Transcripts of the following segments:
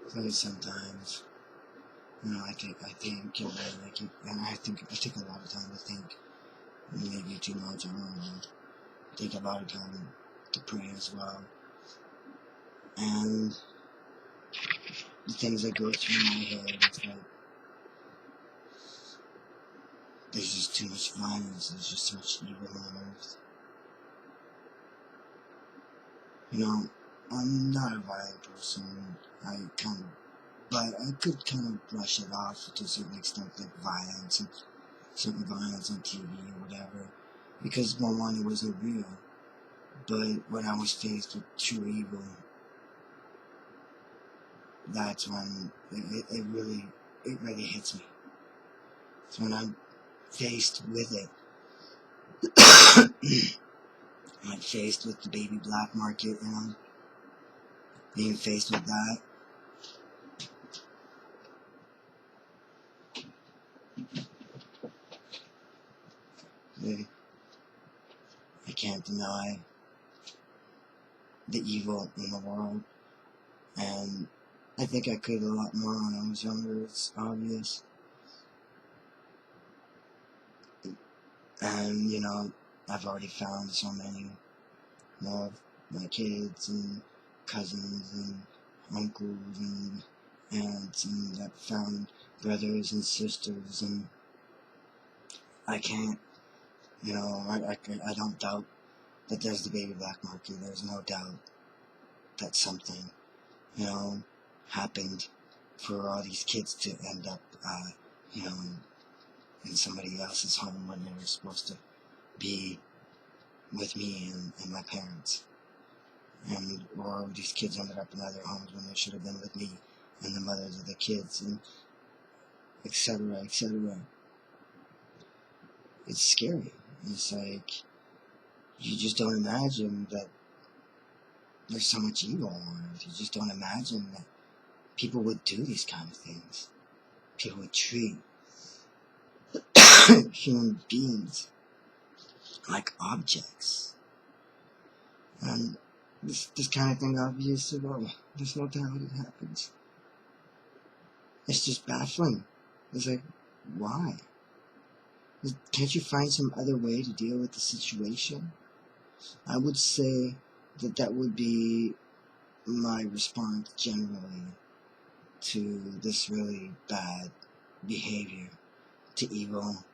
So sometimes, I think, and I take a lot of time to think, maybe too much, I don't know. Take a lot of time to pray as well. And the things that go through my head, it's like, there's just too much violence, there's just so much evil on earth. I'm not a violent person, but I could kind of brush it off to a certain extent, like violence, and certain violence on TV or whatever, because one, it wasn't real, but when I was faced with true evil, that's when it really hits me. It's when I'm faced with it. I'm faced with the baby black market, and I'm being faced with that. I can't deny the evil in the world, and I think I could a lot more when I was younger, it's obvious. And, I've already found so many more of my kids and cousins and uncles and aunts, and I've found brothers and sisters, and I can't, I don't doubt that there's the baby black market. There's no doubt that something, happened for all these kids to end up, in somebody else's home when they were supposed to be with me and my parents. Or these kids ended up in other homes when they should have been with me and the mothers of the kids, and etc., etc. It's scary. It's like, you just don't imagine that there's so much evil on earth. You just don't imagine that people would do these kind of things. People would treat human beings like objects. And this kind of thing, obviously, well, there's no doubt it happens. It's just baffling. It's like, why? Can't you find some other way to deal with the situation? I would say that would be my response generally to this really bad behavior, to evil.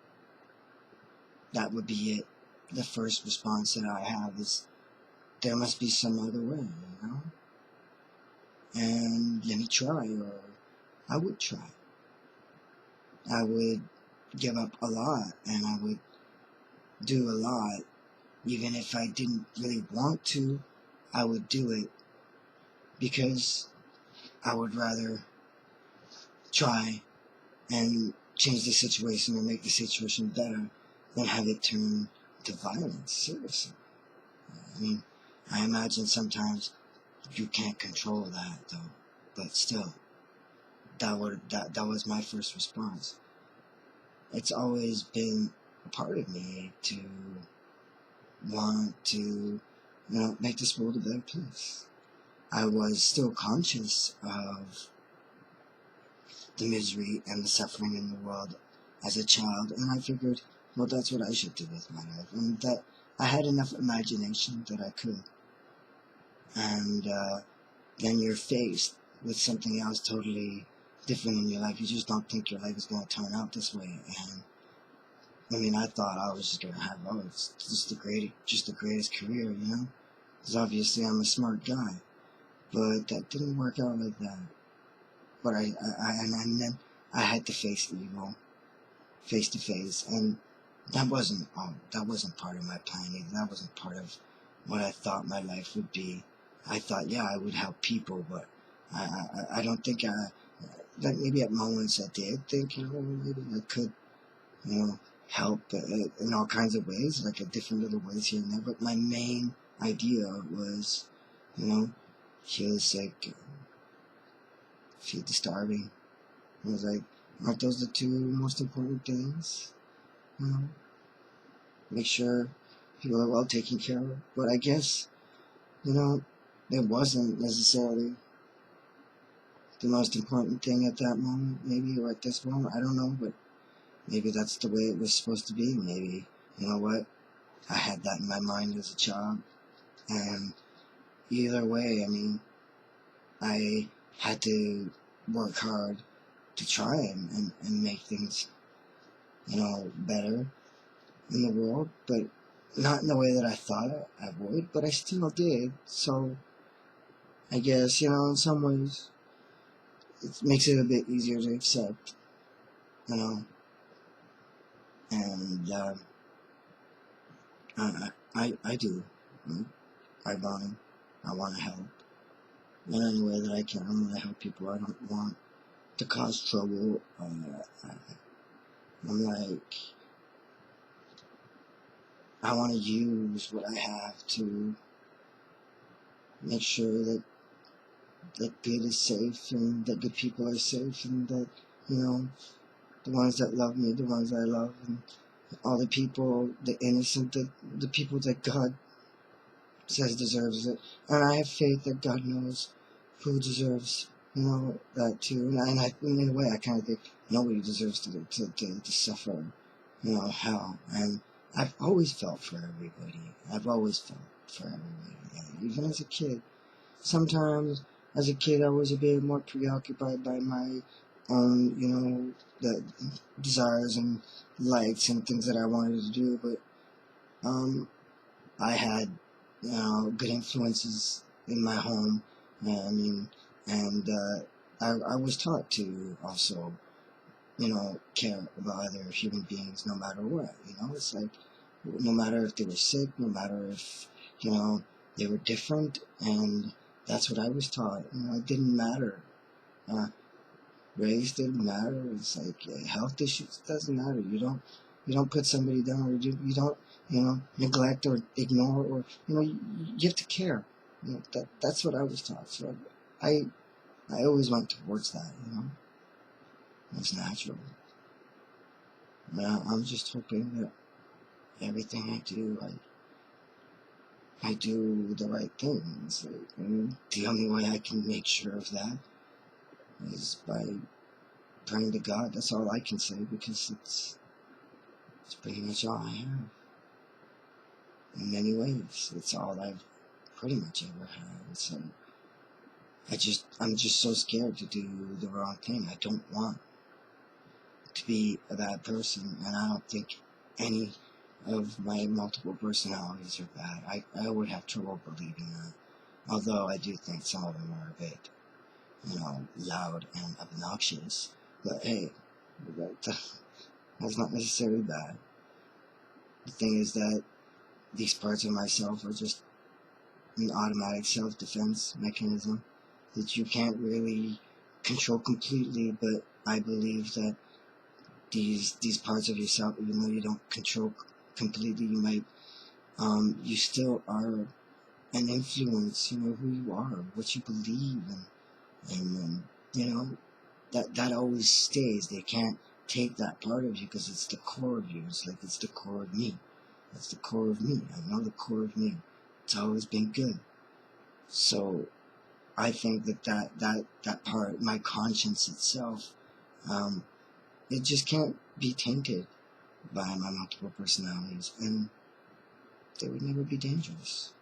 That would be it. The first response that I have is, there must be some other way, And let me try, or I would try. I would give up a lot, and I would do a lot. Even if I didn't really want to, I would do it, because I would rather try and change the situation or make the situation better than have it turn to violence. Seriously. I mean, I imagine sometimes you can't control that, though, but still, that was my first response. It's always been a part of me to want to, make this world a better place. I was still conscious of the misery and the suffering in the world as a child, and I figured, well, that's what I should do with my life, and that I had enough imagination that I could. And then you're faced with something else totally different in your life. You just don't think your life is going to turn out this way. And I mean, I thought I was just going to have, it's just the greatest career, because obviously I'm a smart guy, but that didn't work out like that. But and then I had to face the evil face to face, and that wasn't part of my plan either. That wasn't part of what I thought my life would be. I thought, yeah, I would help people, but I don't think that maybe at moments I did think, maybe I could, help in all kinds of ways, like at different little ways here and there. But my main idea was, heal the sick, feed the starving. I was like, aren't those the two most important things? Make sure people are well taken care of. But I guess, it wasn't necessarily the most important thing at that moment, maybe, or at this moment, I don't know, but maybe that's the way it was supposed to be. Maybe, you know what, I had that in my mind as a child, and either way, I mean, I had to work hard to try and make things, better in the world, but not in the way that I thought I would, but I still did. So I guess, in some ways, it makes it a bit easier to accept, you know, and I do. You know, I want to help in any way that I can. I want to help people. I don't want to cause trouble. I'm like, I want to use what I have to make sure that good is safe and that good people are safe and that, the ones that love me, the ones I love, and all the people, the innocent, the people that God says deserves it. And I have faith that God knows who deserves, that too. And in a way, I kind of think nobody deserves to suffer, hell. And I've always felt for everybody. I've always felt for everybody. Even as a kid. Sometimes, as a kid, I was a bit more preoccupied by my own, the desires and likes and things that I wanted to do. But I had, good influences in my home. I mean, and I was taught to also, care about other human beings no matter what. It's like, no matter if they were sick, no matter if, they were different, and that's what I was taught. It didn't matter. Race didn't matter. It's like health issues doesn't matter. You don't put somebody down, or you don't neglect or ignore, or you have to care. That's what I was taught. So I always went towards that. It's natural. But I'm just hoping that everything I do, I do the right things. And the only way I can make sure of that is by praying to God. That's all I can say, because it's pretty much all I have. In many ways, it's all I've pretty much ever had. So I'm just so scared to do the wrong thing. I don't want to be a bad person, and I don't think any of my multiple personalities are bad. I would have trouble believing that. Although I do think some of them are a bit, loud and obnoxious. But hey, that's not necessarily bad. The thing is that these parts of myself are just an automatic self-defense mechanism that you can't really control completely, but I believe that these parts of yourself, even though you don't control completely, you still are an influence, who you are, what you believe, and that always stays. They can't take that part of you because it's the core of you. It's like it's the core of me. That's the core of me. I know the core of me. It's always been good. So I think that part, my conscience itself, it just can't be tainted by my multiple personalities, and they would never be dangerous.